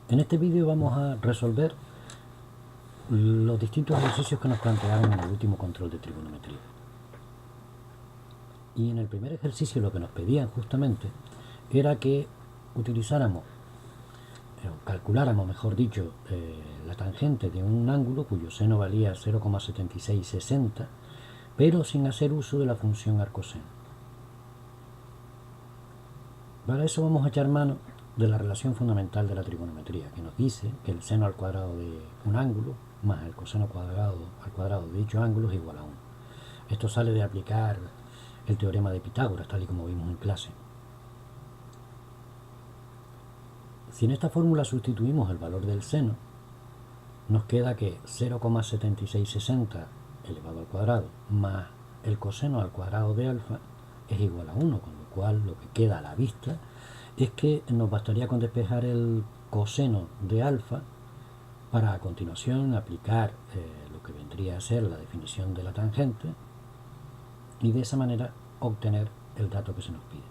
En este vídeo vamos a resolver los distintos ejercicios que nos plantearon en el último control de trigonometría. Y en el primer ejercicio lo que nos pedían justamente era que utilizáramos, o calculáramos mejor dicho, la tangente de un ángulo cuyo seno valía 0,7660, pero sin hacer uso de la función arcoseno. Para eso vamos a echar mano de la relación fundamental de la trigonometría, que nos dice que el seno al cuadrado de un ángulo más el coseno al cuadrado de dicho ángulo es igual a 1. Esto sale de aplicar el teorema de Pitágoras, tal y como vimos en clase. Si en esta fórmula sustituimos el valor del seno, nos queda que 0,7660 elevado al cuadrado más el coseno al cuadrado de alfa es igual a 1, con lo cual lo que queda a la vista es que nos bastaría con despejar el coseno de alfa para a continuación aplicar lo que vendría a ser la definición de la tangente y de esa manera obtener el dato que se nos pide.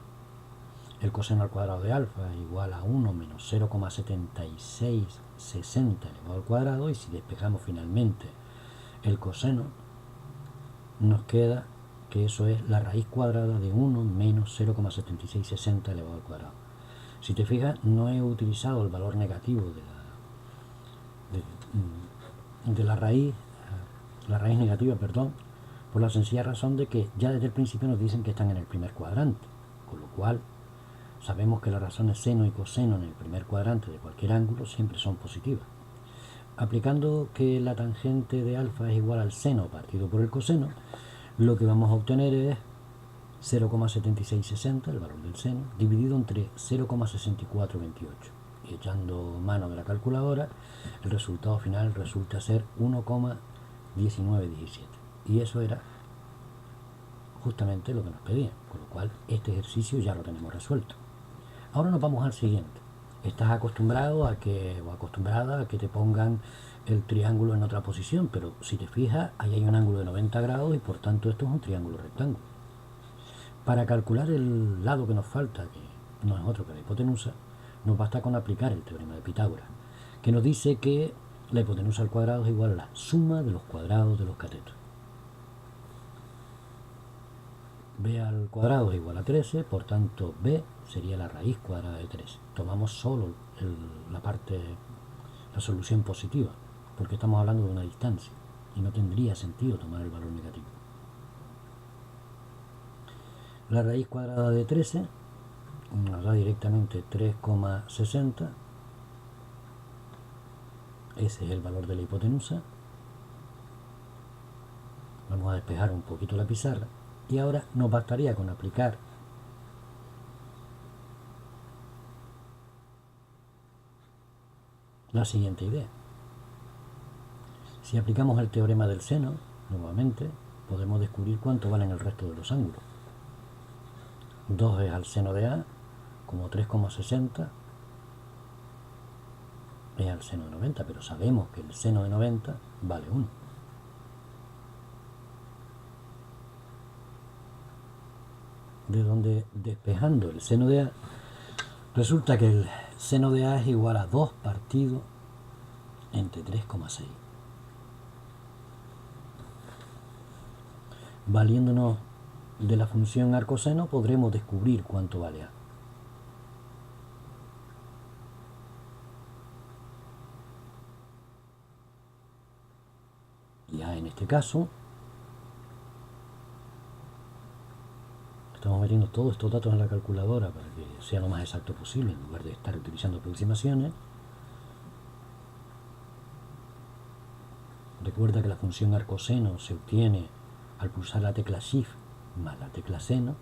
El coseno al cuadrado de alfa es igual a 1 menos 0,7660 elevado al cuadrado, y si despejamos finalmente el coseno nos queda que eso es la raíz cuadrada de 1 menos 0,7660 elevado al cuadrado. Si te fijas, no he utilizado el valor negativo de la raíz negativa, por la sencilla razón de que ya desde el principio nos dicen que están en el primer cuadrante, con lo cual sabemos que las razones seno y coseno en el primer cuadrante de cualquier ángulo siempre son positivas. Aplicando que la tangente de alfa es igual al seno partido por el coseno, lo que vamos a obtener es 0,7660, el valor del seno, dividido entre 0,6428. Y echando mano de la calculadora, el resultado final resulta ser 1,1917. Y eso era justamente lo que nos pedían, con lo cual este ejercicio ya lo tenemos resuelto. Ahora nos vamos al siguiente. Estás acostumbrado o acostumbrada a que te pongan el triángulo en otra posición, pero si te fijas, ahí hay un ángulo de 90 grados y por tanto esto es un triángulo rectángulo. Para calcular el lado que nos falta, que no es otro que la hipotenusa, nos basta con aplicar el teorema de Pitágoras, que nos dice que la hipotenusa al cuadrado es igual a la suma de los cuadrados de los catetos. B al cuadrado es igual a 13, por tanto B sería la raíz cuadrada de 13. Tomamos solo la solución positiva, porque estamos hablando de una distancia y no tendría sentido tomar el valor negativo. La raíz cuadrada de 13 nos da directamente 3,60. Ese es el valor de la hipotenusa. Vamos a despejar un poquito la pizarra y ahora nos bastaría con aplicar la siguiente idea. Si aplicamos el teorema del seno, nuevamente, podemos descubrir cuánto valen el resto de los ángulos. 2 es al seno de A, como 3,60 es al seno de 90, pero sabemos que el seno de 90 vale 1. De donde, despejando el seno de A, resulta que el seno de A es igual a 2 partido entre 3,6. Valiéndonos de la función arcoseno podremos descubrir cuánto vale A. Y A en este caso, estamos metiendo todos estos datos en la calculadora para que sea lo más exacto posible en lugar de estar utilizando aproximaciones. Recuerda que la función arcoseno se obtiene al pulsar la tecla Shift más la tecla seno,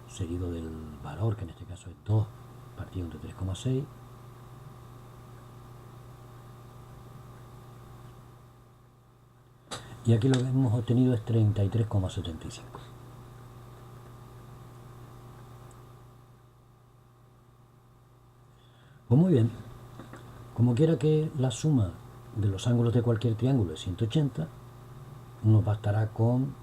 seguido del valor, que en este caso es 2 partido entre 3,6. Y aquí lo que hemos obtenido es 33,75. Pues muy bien, como quiera que la suma de los ángulos de cualquier triángulo es 180, nos bastará con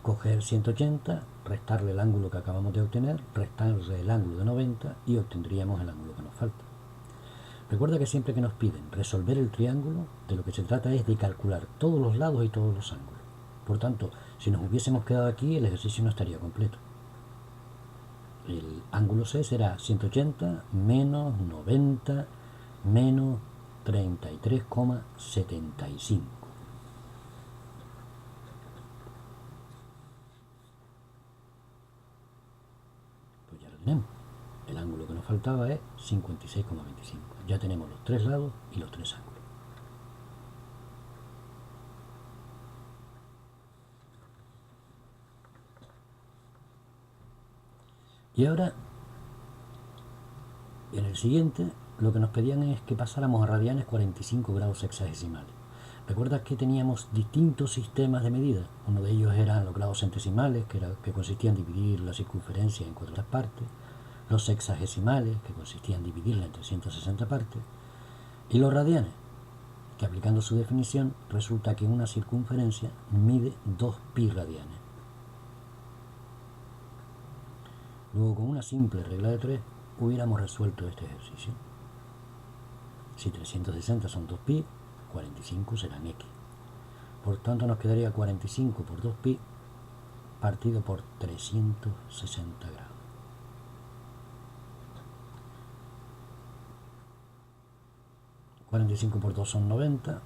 coger 180, restarle el ángulo que acabamos de obtener, restarle el ángulo de 90 y obtendríamos el ángulo que nos falta. Recuerda que siempre que nos piden resolver el triángulo, de lo que se trata es de calcular todos los lados y todos los ángulos. Por tanto, si nos hubiésemos quedado aquí, el ejercicio no estaría completo. El ángulo C será 180 menos 90 menos 33,75. Pues ya lo tenemos. El ángulo que nos faltaba es 56,25. Ya tenemos los tres lados y los tres ángulos. Y ahora, en el siguiente, lo que nos pedían es que pasáramos a radianes 45 grados sexagesimales. ¿Recuerdas que teníamos distintos sistemas de medida? Uno de ellos eran los grados centesimales, que consistían en dividir la circunferencia en 4 partes, los sexagesimales, que consistían en dividirla en 360 partes, y los radianes, que aplicando su definición resulta que una circunferencia mide 2 pi radianes. Luego, con una simple regla de 3, hubiéramos resuelto este ejercicio. Si 360 son 2 pi, 45 serán x. Por tanto, nos quedaría 45 por 2 pi partido por 360 grados. ...45 por 2 son 90...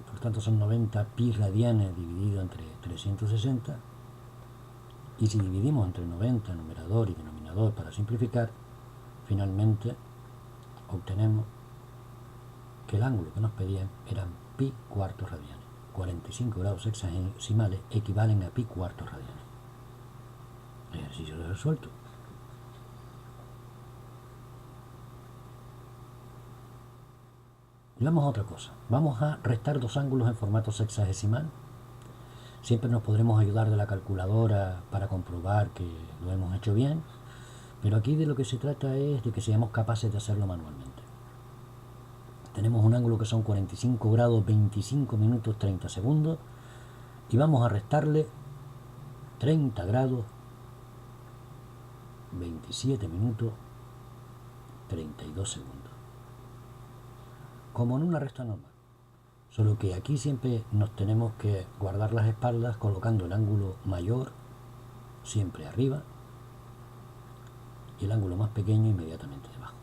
por tanto son 90 pi radianes dividido entre 360... y si dividimos entre 90 numerador y denominador para simplificar, finalmente obtenemos que el ángulo que nos pedían eran pi cuartos radianes. 45 grados sexagesimales equivalen a pi cuartos radianes. Ejercicio resuelto. Y vamos a otra cosa. Vamos a restar dos ángulos en formato sexagesimal. Siempre nos podremos ayudar de la calculadora para comprobar que lo hemos hecho bien, pero aquí de lo que se trata es de que seamos capaces de hacerlo manualmente. Tenemos un ángulo que son 45 grados 25 minutos 30 segundos y vamos a restarle 30 grados 27 minutos 32 segundos. Como en una resta normal. Solo que aquí siempre nos tenemos que guardar las espaldas colocando el ángulo mayor siempre arriba y el ángulo más pequeño inmediatamente debajo.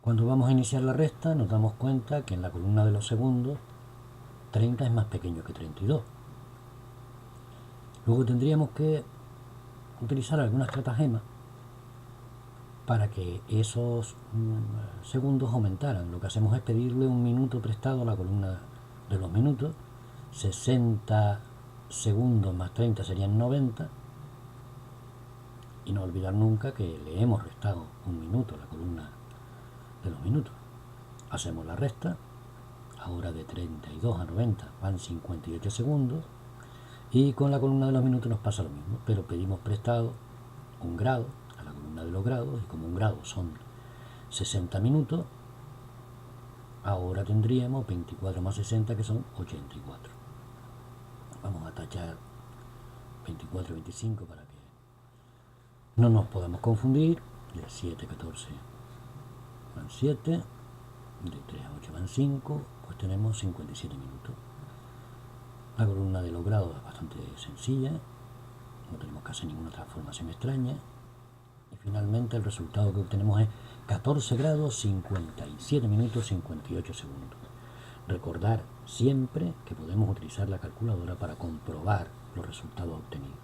Cuando vamos a iniciar la resta nos damos cuenta que en la columna de los segundos 30 es más pequeño que 32. Luego tendríamos que utilizar alguna estratagema para que esos segundos aumentaran. Lo que hacemos es pedirle un minuto prestado a la columna de los minutos. 60 segundos más 30 serían 90. Y no olvidar nunca que le hemos restado un minuto a la columna de los minutos. Hacemos la resta. Ahora de 32 a 90 van 58 segundos. Y con la columna de los minutos nos pasa lo mismo, pero pedimos prestado un grado a la columna de los grados, y como un grado son 60 minutos, ahora tendríamos 24 más 60, que son 84. Vamos a tachar 24 y 25 para que no nos podamos confundir. De 7 a 14 van 7, de 3 a 8 van 5, pues tenemos 57 minutos. La columna de los grados es bastante sencilla, no tenemos que hacer ninguna transformación extraña, y finalmente el resultado que obtenemos es 14 grados 57 minutos 58 segundos. Recordar siempre que podemos utilizar la calculadora para comprobar los resultados obtenidos.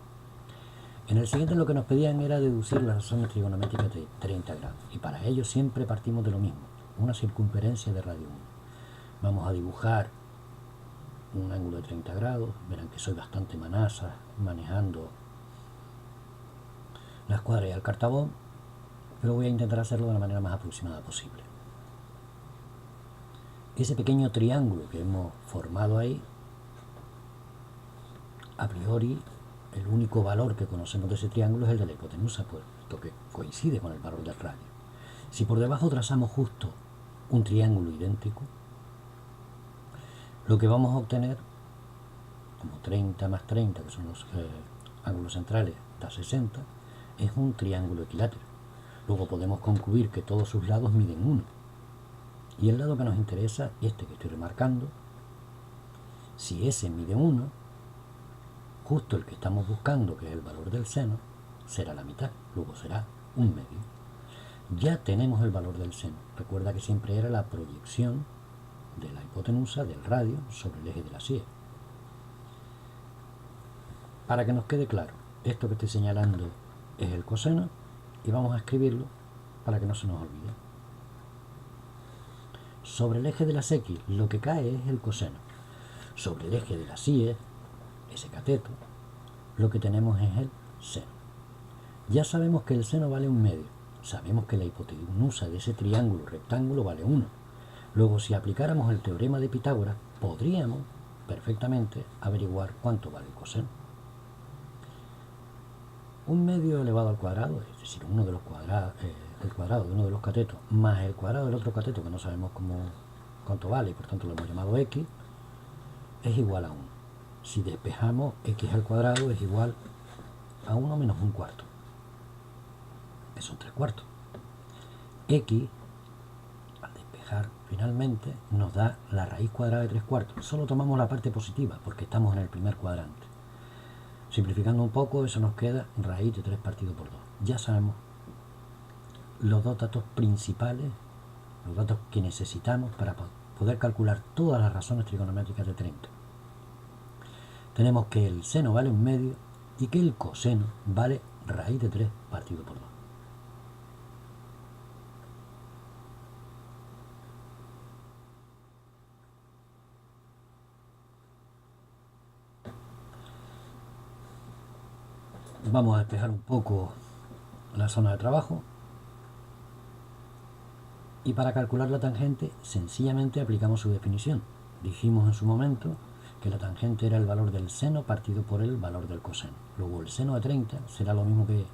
En el siguiente lo que nos pedían era deducir las razones trigonométricas de 30 grados, y para ello siempre partimos de lo mismo, una circunferencia de radio 1. Vamos a dibujar un ángulo de 30 grados, verán que soy bastante manaza manejando la escuadra y el cartabón, pero voy a intentar hacerlo de la manera más aproximada posible. Ese pequeño triángulo que hemos formado ahí, a priori el único valor que conocemos de ese triángulo es el de la hipotenusa, puesto que coincide con el valor del radio. Si por debajo trazamos justo un triángulo idéntico, lo que vamos a obtener, como 30 más 30, que son los ángulos centrales, da 60, es un triángulo equilátero. Luego podemos concluir que todos sus lados miden 1. Y el lado que nos interesa, este que estoy remarcando, si ese mide 1, justo el que estamos buscando, que es el valor del seno, será la mitad, luego será un medio. Ya tenemos el valor del seno. Recuerda que siempre era la proyección de la hipotenusa del radio sobre el eje de la sien. Para que nos quede claro, esto que estoy señalando es el coseno y vamos a escribirlo para que no se nos olvide. Sobre el eje de las X lo que cae es el coseno. Sobre el eje de las Y, ese cateto, lo que tenemos es el seno. Ya sabemos que el seno vale un medio. Sabemos que la hipotenusa de ese triángulo rectángulo vale 1. Luego, si aplicáramos el teorema de Pitágoras, podríamos perfectamente averiguar cuánto vale el coseno. Un medio elevado al cuadrado, es decir, uno de los el cuadrado de uno de los catetos más el cuadrado del otro cateto, que no sabemos cuánto vale, y por tanto lo hemos llamado x, es igual a 1. Si despejamos x al cuadrado es igual a 1 menos un cuarto, que son 3 cuartos. X, al despejar finalmente, nos da la raíz cuadrada de 3 cuartos. Solo tomamos la parte positiva porque estamos en el primer cuadrante. Simplificando un poco, eso nos queda raíz de 3 partido por 2. Ya sabemos los dos datos principales, los datos que necesitamos para poder calcular todas las razones trigonométricas de 30. Tenemos que el seno vale un medio y que el coseno vale raíz de 3 partido por 2. Vamos a despejar un poco la zona de trabajo. Y para calcular la tangente, sencillamente aplicamos su definición. Dijimos en su momento que la tangente era el valor del seno partido por el valor del coseno. Luego el seno de 30 será lo mismo que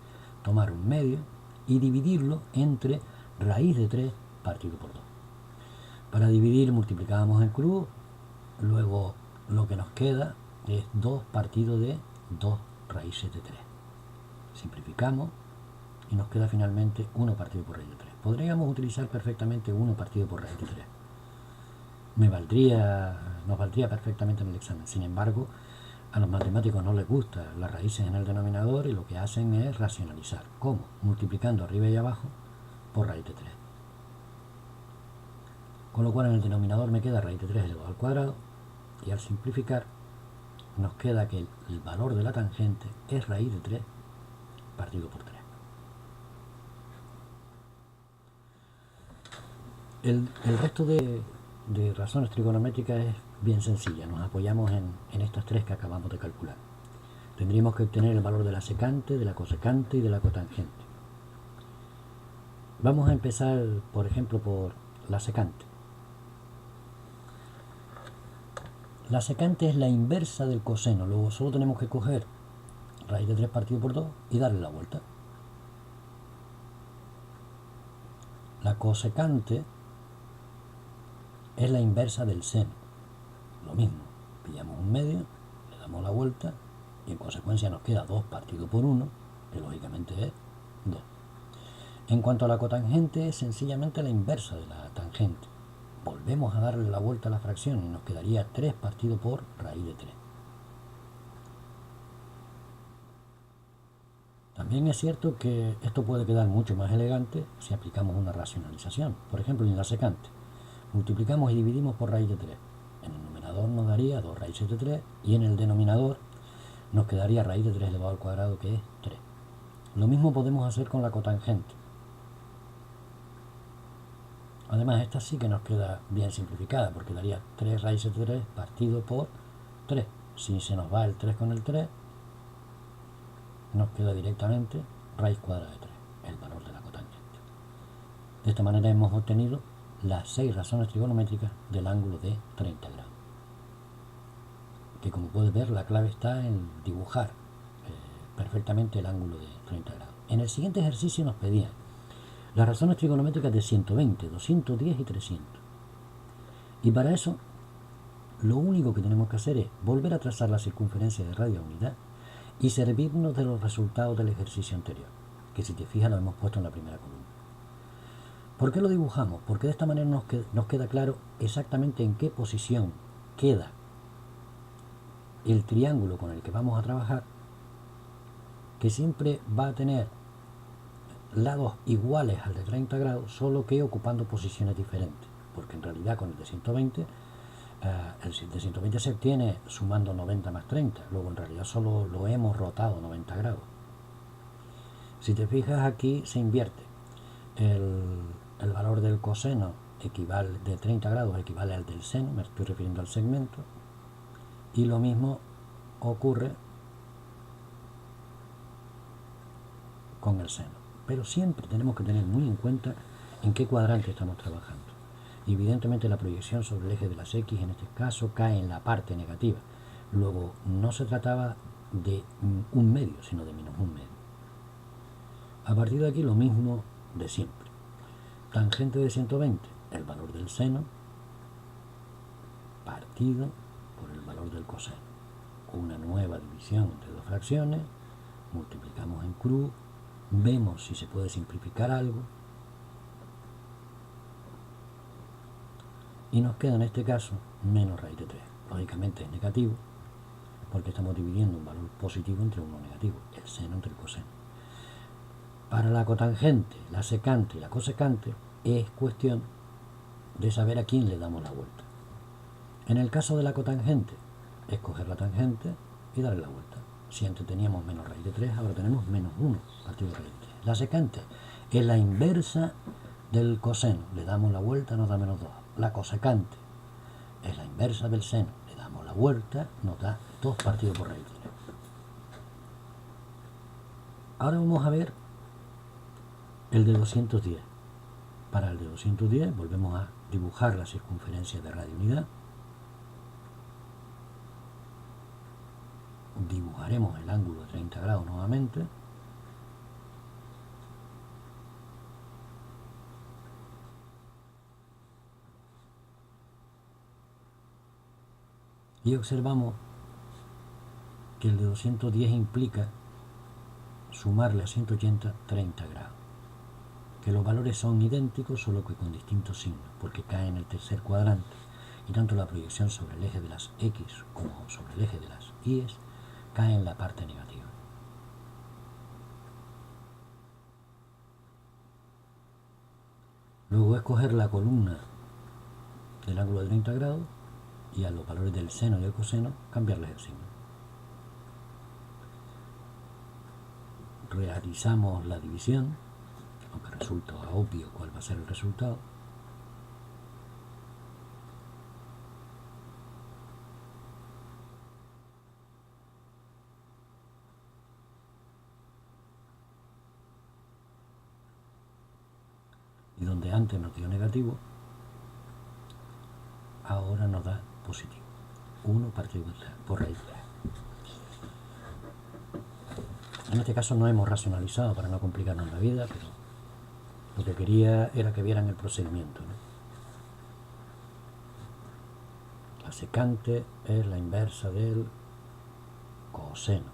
tomar un medio y dividirlo entre raíz de 3 partido por 2. Para dividir multiplicábamos en cruz, luego lo que nos queda es 2 partido de 2 raíces de 3. Simplificamos y nos queda finalmente 1 partido por raíz de 3. Podríamos utilizar perfectamente 1 partido por raíz de 3. Nos valdría perfectamente en el examen. Sin embargo, a los matemáticos no les gustan las raíces en el denominador y lo que hacen es racionalizar. ¿Cómo? Multiplicando arriba y abajo por raíz de 3. Con lo cual en el denominador me queda raíz de 3 elevado al cuadrado y al simplificar nos queda que el valor de la tangente es raíz de 3 partido por 3. El resto de razones trigonométricas es bien sencilla. Nos apoyamos en estas 3 que acabamos de calcular. Tendríamos que obtener el valor de la secante, de la cosecante y de la cotangente. Vamos a empezar, por ejemplo, por la secante. La secante es la inversa del coseno. Luego solo tenemos que coger raíz de 3 partido por 2 y darle la vuelta. La cosecante es la inversa del seno. Lo mismo, pillamos un medio, le damos la vuelta y en consecuencia nos queda 2 partido por 1, que lógicamente es 2. En cuanto a la cotangente, es sencillamente la inversa de la tangente. Volvemos a darle la vuelta a la fracción y nos quedaría 3 partido por raíz de 3. También es cierto que esto puede quedar mucho más elegante si aplicamos una racionalización. Por ejemplo, en la secante, multiplicamos y dividimos por raíz de 3. En el numerador nos daría 2 raíces de 3 y en el denominador nos quedaría raíz de 3 elevado al cuadrado, que es 3. Lo mismo podemos hacer con la cotangente. Además, esta sí que nos queda bien simplificada, porque daría 3 raíces de 3 partido por 3. Si se nos va el 3 con el 3, nos queda directamente raíz cuadrada de 3, el valor de la cotangente. De esta manera hemos obtenido las 6 razones trigonométricas del ángulo de 30 grados. Que como puedes ver, la clave está en dibujar perfectamente el ángulo de 30 grados. En el siguiente ejercicio nos pedían Las razones trigonométricas de 120, 210 y 300. Y para eso, lo único que tenemos que hacer es volver a trazar la circunferencia de radio a unidad y servirnos de los resultados del ejercicio anterior, que si te fijas lo hemos puesto en la primera columna. ¿Por qué lo dibujamos? Porque de esta manera nos queda claro exactamente en qué posición queda el triángulo con el que vamos a trabajar, que siempre va a tener lados iguales al de 30 grados, solo que ocupando posiciones diferentes, porque en realidad con el de 120, el de 120 se obtiene sumando 90 más 30, luego en realidad solo lo hemos rotado 90 grados. Si te fijas aquí se invierte, el valor del coseno equivale, de 30 grados equivale al del seno, me estoy refiriendo al segmento, y lo mismo ocurre con el seno. Pero siempre tenemos que tener muy en cuenta en qué cuadrante estamos trabajando. Evidentemente la proyección sobre el eje de las X en este caso cae en la parte negativa. Luego no se trataba de un medio, sino de menos un medio. A partir de aquí lo mismo de siempre. Tangente de 120, el valor del seno partido por el valor del coseno. Una nueva división entre dos fracciones, multiplicamos en cruz, vemos si se puede simplificar algo y nos queda en este caso menos raíz de 3. Lógicamente es negativo porque estamos dividiendo un valor positivo entre uno negativo, el seno entre el coseno. Para la cotangente, la secante y la cosecante es cuestión de saber a quién le damos la vuelta. En el caso de la cotangente, escoger la tangente y darle la vuelta. Si antes teníamos menos raíz de 3, ahora tenemos menos 1 partido de raíz de 3. La secante es la inversa del coseno, le damos la vuelta, nos da menos 2. La cosecante es la inversa del seno, le damos la vuelta, nos da 2 partido por raíz de 3. Ahora vamos a ver el de 210. Para el de 210 volvemos a dibujar la circunferencia de radio unidad. Dibujaremos el ángulo de 30 grados nuevamente. Y observamos que el de 210 implica sumarle a 180 30 grados. Que los valores son idénticos, solo que con distintos signos, porque cae en el tercer cuadrante. Y tanto la proyección sobre el eje de las X como sobre el eje de las Y cae en la parte negativa. Luego escoger la columna del ángulo de 30 grados y a los valores del seno y el coseno cambiarles el signo. Realizamos la división, aunque resulta obvio cuál va a ser el resultado. Y donde antes nos dio negativo, ahora nos da positivo. 1 partido por raíz de 3. En este caso no hemos racionalizado para no complicarnos la vida, pero lo que quería era que vieran el procedimiento, ¿no? La secante es la inversa del coseno,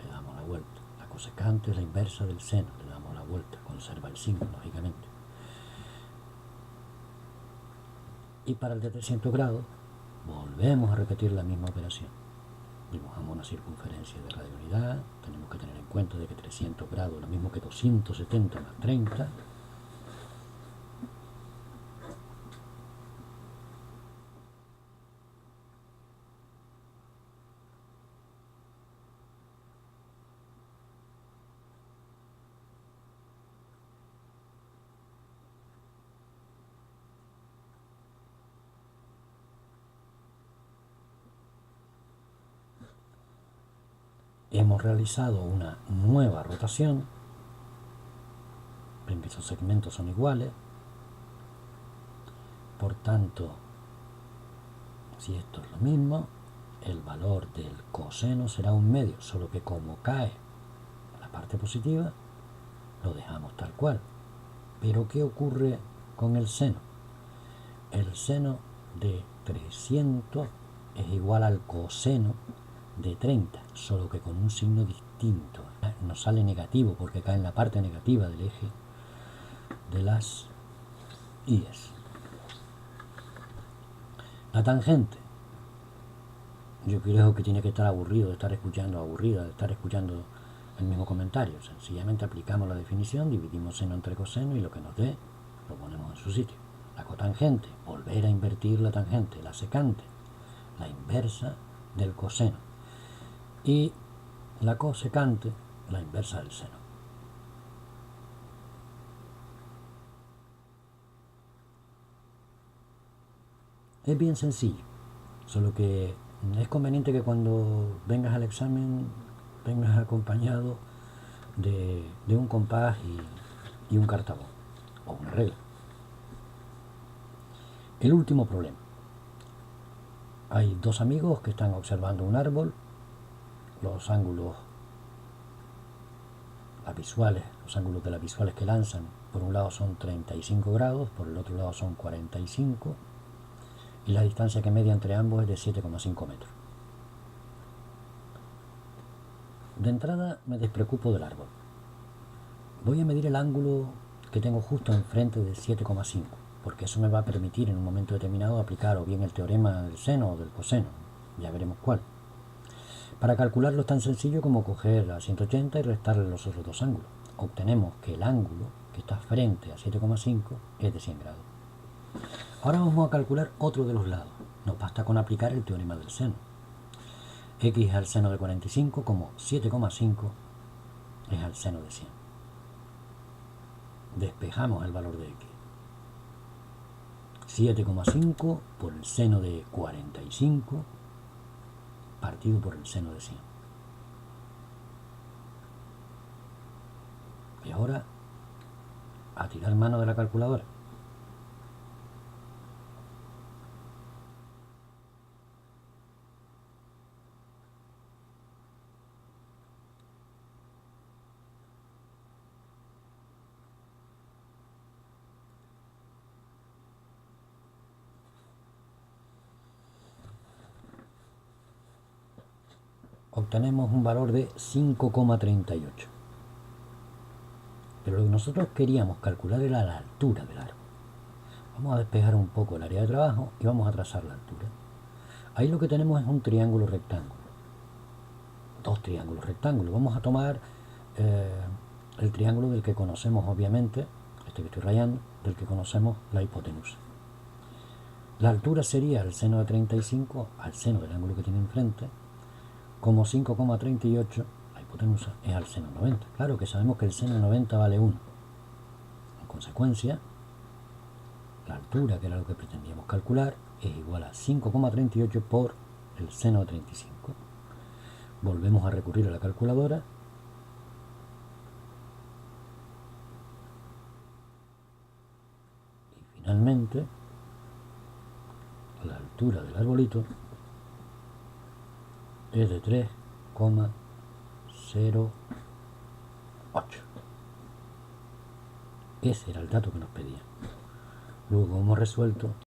le damos la vuelta. La cosecante es la inversa del seno, le damos la vuelta, conserva el signo, lógicamente. Y para el de 300 grados volvemos a repetir la misma operación. Dibujamos una circunferencia de radio unidad, tenemos que tener en cuenta de que 300 grados es lo mismo que 270 más 30. Hemos realizado una nueva rotación, ven que esos segmentos son iguales, por tanto, si esto es lo mismo, el valor del coseno será un medio, solo que como cae en la parte positiva, lo dejamos tal cual. Pero ¿qué ocurre con el seno? El seno de 300 es igual al coseno de 30, solo que con un signo distinto. Nos sale negativo porque cae en la parte negativa del eje de las íes. La tangente. Yo creo que tiene que estar aburrida de estar escuchando el mismo comentario. Sencillamente aplicamos la definición, dividimos seno entre coseno y lo que nos dé lo ponemos en su sitio. La cotangente, volver a invertir la tangente. La secante, la inversa del coseno. Y la cosecante, la inversa del seno. Es bien sencillo, solo que es conveniente que cuando vengas al examen vengas acompañado de un compás y un cartabón o una regla. El último problema. Hay dos amigos que están observando un árbol. Los ángulos de las visuales que lanzan, por un lado son 35 grados, por el otro lado son 45, y la distancia que media entre ambos es de 7,5 metros. De entrada me despreocupo del árbol. Voy a medir el ángulo que tengo justo enfrente de 7,5, porque eso me va a permitir en un momento determinado aplicar o bien el teorema del seno o del coseno, ya veremos cuál. Para calcularlo es tan sencillo como coger a 180 y restarle los otros dos ángulos. Obtenemos que el ángulo que está frente a 7,5 es de 100 grados. Ahora vamos a calcular otro de los lados. Nos basta con aplicar el teorema del seno. X al seno de 45 como 7,5 es al seno de 100. Despejamos el valor de X. 7,5 por el seno de 45 partido por el seno de 100. Y ahora a tirar mano de la calculadora. Obtenemos un valor de 5,38. Pero lo que nosotros queríamos calcular era la altura del árbol. Vamos a despejar un poco el área de trabajo y vamos a trazar la altura. Ahí lo que tenemos es un triángulo rectángulo. Dos triángulos rectángulos. Vamos a tomar el triángulo del que conocemos, obviamente, este que estoy rayando, del que conocemos la hipotenusa. La altura sería el seno de 35 al seno del ángulo que tiene enfrente, como 5,38, la hipotenusa, es al seno 90. Claro que sabemos que el seno 90 vale 1. En consecuencia, la altura, que era lo que pretendíamos calcular, es igual a 5,38 por el seno de 35. Volvemos a recurrir a la calculadora. Y finalmente, la altura del arbolito es de 3,08. Ese era el dato que nos pedían. Luego hemos resuelto